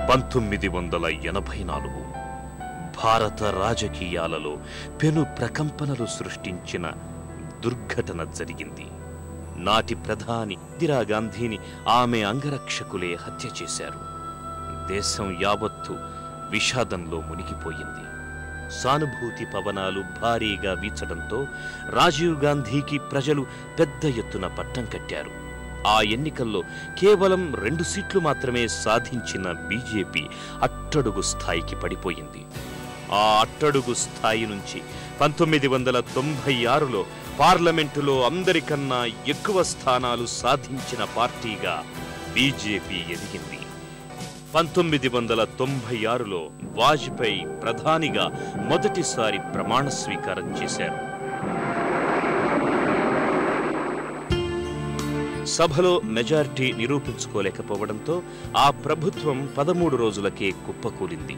1984 భారత రాజకీయాలలో పెను ప్రకంపనలు సృష్టించిన దుర్ఘటన జరిగింది. నాటి ప్రధాని ఇందిరాగాంధీని ఆమె అంగరక్షకులే హత్య చేశారు. దేశం యావత్తు విషాదంలో మునిగిపోయింది. సానుభూతి పవనాలు భారీగా వీచడంతో రాజీవ్ గాంధీకి ప్రజలు పెద్ద ఎత్తున పట్టం కట్టారు. ఆ ఎన్నికల్లో కేవలం 2 సీట్లు మాత్రమే సాధించిన బీజేపీ అట్టడుగు స్థాయికి పడిపోయింది. ఆ అట్టడుగు స్థాయి నుంచి 1996లో పార్లమెంటులో అందరికన్నా ఎక్కువ స్థానాలు సాధించిన పార్టీగా బీజేపీ ఎదిగింది. 1996లో వాజ్పేయి ప్రధానిగా మొదటిసారి ప్రమాణ స్వీకారం చేశారు. సభలో మెజారిటీ నిరూపించుకోలేకపోవడంతో ఆ ప్రభుత్వం 13 రోజులకే కుప్పకూలింది.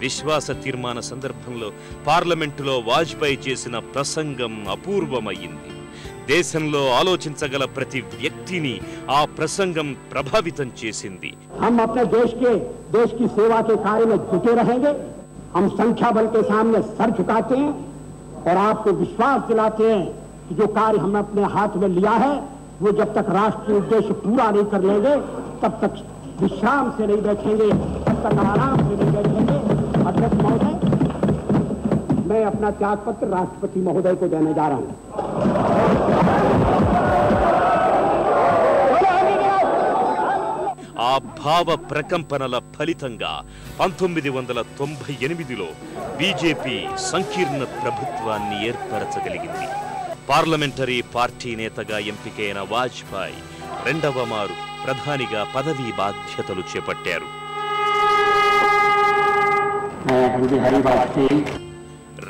విశ్వాస తీర్మాన సందర్భంలో పార్లమెంటులో వాజ్పేయి చేసిన ప్రసంగం అపూర్వమయ్యింది. దేశంలో ఆలోచించగల ప్రతి వ్యక్తిని ఆ ప్రసంగం ప్రభావితం చేసింది. हम अपने देश की सेवा के कार्य में जुटे रहेंगे. हम संख्या बल के सामने सर झुकाते हैं और आपको विश्वास दिलाते हैं कि जो कार्य हमने अपने हाथ में लिया है वो जब तक राष्ट्रीय उद्देश्य पूरा नहीं कर लेंगे तब तक विश्राम से नहीं बैठेंगे, तब तक आराम से नहीं बैठेंगे. अध्यक्ष महोदय, मैं अपना त्यागपत्र राष्ट्रपति महोदय को देने जा रहा हूँ. ఆ భావ ప్రకంపనల ఫలితంగా 1998లో బీజేపీ సంకీర్ణ ప్రభుత్వాన్ని ఏర్పరచగలిగింది. పార్లమెంటరీ పార్టీ నేతగా ఎంపికైన వాజ్పేయి రెండవ మారు ప్రధానిగా పదవీ బాధ్యతలు చేపట్టారు.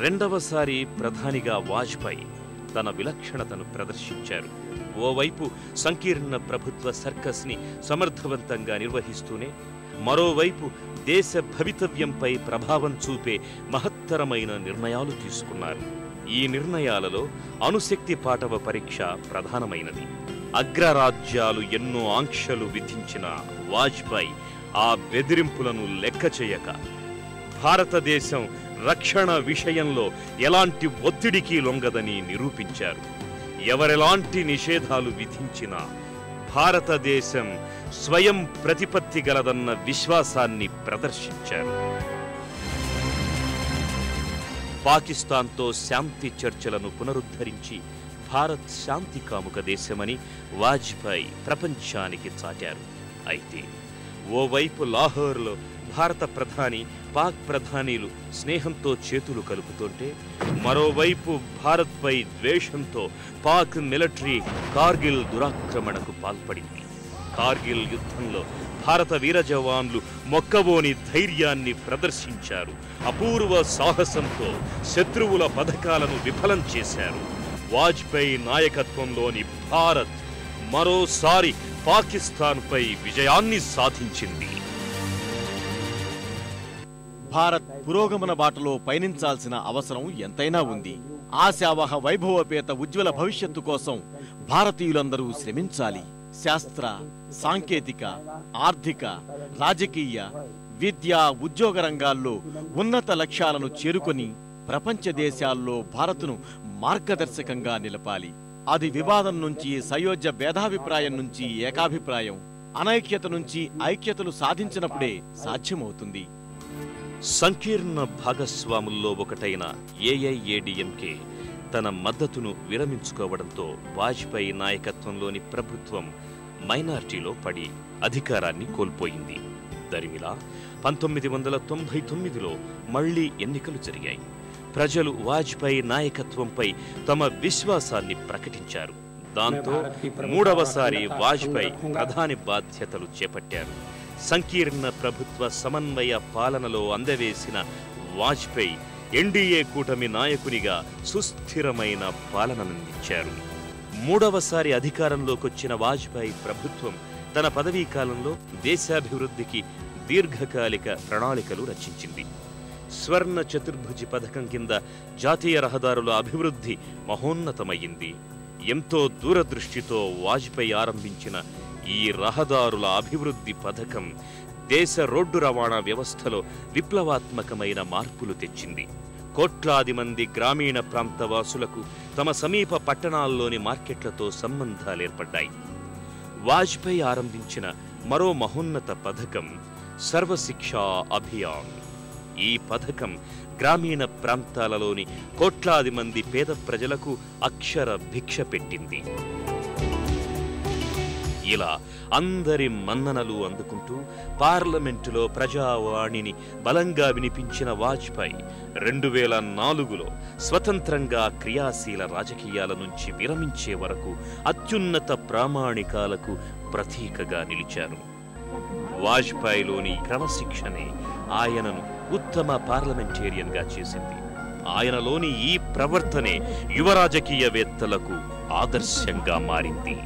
రెండవసారి ప్రధానిగా వాజ్పేయి తన విలక్షణతను ప్రదర్శించారు. ఓవైపు సంకీర్ణ ప్రభుత్వ సర్కస్ ని సమర్థవంతంగా నిర్వహిస్తూనే మరోవైపు దేశ భవితవ్యంపై ప్రభావం చూపే మహత్తరమైన నిర్ణయాలు తీసుకున్నారు. ఈ నిర్ణయాలలో అణుశక్తి పాటవ పరీక్ష ప్రధానమైనది. అగ్రరాజ్యాలు ఎన్నో ఆంక్షలు విధించిన వాజ్పేయి ఆ బెదిరింపులను లెక్క చేయక భారతదేశం రక్షణ విషయంలో ఎలాంటి ఒత్తిడికి లొంగదని నిరూపించారు. ఎవరెలాంటి నిషేధాలు విధించినా భారతదేశం స్వయం ప్రతిపత్తి గలదన్న విశ్వాసాన్ని ప్రదర్శించారు. పాకిస్తాన్తో శాంతి చర్చలను పునరుద్ధరించి భారత్ శాంతి కాముక దేశమని వాజ్పేయి ప్రపంచానికి చాటారు. అయితే ఓవైపు లాహోర్లో భారత ప్రధాని పాక్ ప్రధానిలు స్నేహంతో చేతులు కలుపుతుంటే మరోవైపు భారత్పై ద్వేషంతో పాక్ మిలిటరీ కార్గిల్ దురాక్రమణకు పాల్పడింది. కార్గిల్ యుద్ధంలో భారత వీర జవాన్లు మొక్కవోని ధైర్యాన్ని ప్రదర్శించారు. అపూర్వ సాహసంతో శత్రువుల పథకాలను విఫలం చేశారు. వాజ్పేయి నాయకత్వంలోని భారత్ మరోసారి పాకిస్తాన్పై విజయాన్ని సాధించింది. భారత్ పురోగమన బాటలో పయనించాల్సిన అవసరం ఎంతైనా ఉంది. ఆశావహ వైభవపేత ఉజ్వల భవిష్యత్తు కోసం భారతీయులందరూ శ్రమించాలి. శాస్త్ర, సాంకేతిక, ఆర్థిక, రాజకీయ, విద్య, ఉద్యోగ రంగాల్లో ఉన్నత లక్ష్యాలను చేరుకొని ప్రపంచ దేశాల్లో భారత్ను మార్గదర్శకంగా నిలపాలి. అది వివాదం నుంచి సయోధ్య భేదాభిప్రాయం నుంచి ఏకాభిప్రాయం, అనైక్యత నుంచి ఐక్యతలు సాధించినప్పుడే సాధ్యమవుతుంది. సంకీర్ణ భాగస్వాముల్లో ఒకటైన ఏఐఏడీఎంకే తన మద్దతును విరమించుకోవడంతో వాజ్పేయి నాయకత్వంలోని ప్రభుత్వం మైనారిటీలో పడి అధికారాన్ని కోల్పోయింది. దరిమిలా 1999లో మళ్లీ ఎన్నికలు జరిగాయి. ప్రజలు వాజ్పేయి నాయకత్వంపై తమ విశ్వాసాన్ని ప్రకటించారు. దాంతో మూడవసారి వాజ్పేయి ప్రధాని బాధ్యతలు చేపట్టారు. సంకీర్ణ ప్రభుత్వ సమన్వయ పాలనలో అందవేసిన వాజ్పేయి ఎన్డీఏ కూటమి నాయకునిగా సుస్థిరమైన పాలననందించారు. మూడవసారి అధికారంలోకొచ్చిన వాజ్పేయి ప్రభుత్వం తన పదవీ కాలంలో దేశాభివృద్ధికి దీర్ఘకాలిక ప్రణాళికలు రచించింది. స్వర్ణ చతుర్భుజి పథకం కింద జాతీయ రహదారుల అభివృద్ధి మహోన్నతమయ్యింది. ఎంతో దూరదృష్టితో వాజ్పేయి ఆరంభించిన ఈ రహదారుల అభివృద్ధి పథకం దేశ రోడ్డు రవాణా వ్యవస్థలో విప్లవాత్మకమైన మార్పులు తెచ్చింది. కోట్లాది మంది గ్రామీణ ప్రాంత వాసులకు తమ సమీప పట్టణాల్లోని మార్కెట్లతో సంబంధాలేర్పడ్డాయి. వాజ్పేయి ఆరంభించిన మరో మహోన్నత పథకం సర్వశిక్షా అభియాన్. ఈ పథకం గ్రామీణ ప్రాంతాలలోని కోట్లాది మంది పేద ప్రజలకు అక్షర భిక్ష పెట్టింది. ఇలా అందరి మన్ననలు అందుకుంటూ పార్లమెంటులో ప్రజావాణిని బలంగా వినిపించిన వాజ్పేయి 2004లో స్వతంత్రంగా క్రియాశీల రాజకీయాల నుంచి విరమించే వరకు అత్యున్నత ప్రామాణికాలకు ప్రతీకగా నిలిచారు. వాజ్పేయిలోని క్రమశిక్షణే ఆయనను ఉత్తమ పార్లమెంటేరియన్గా చేసింది. ఆయనలోని ఈ ప్రవర్తనే యువ రాజకీయవేత్తలకు ఆదర్శంగా మారింది.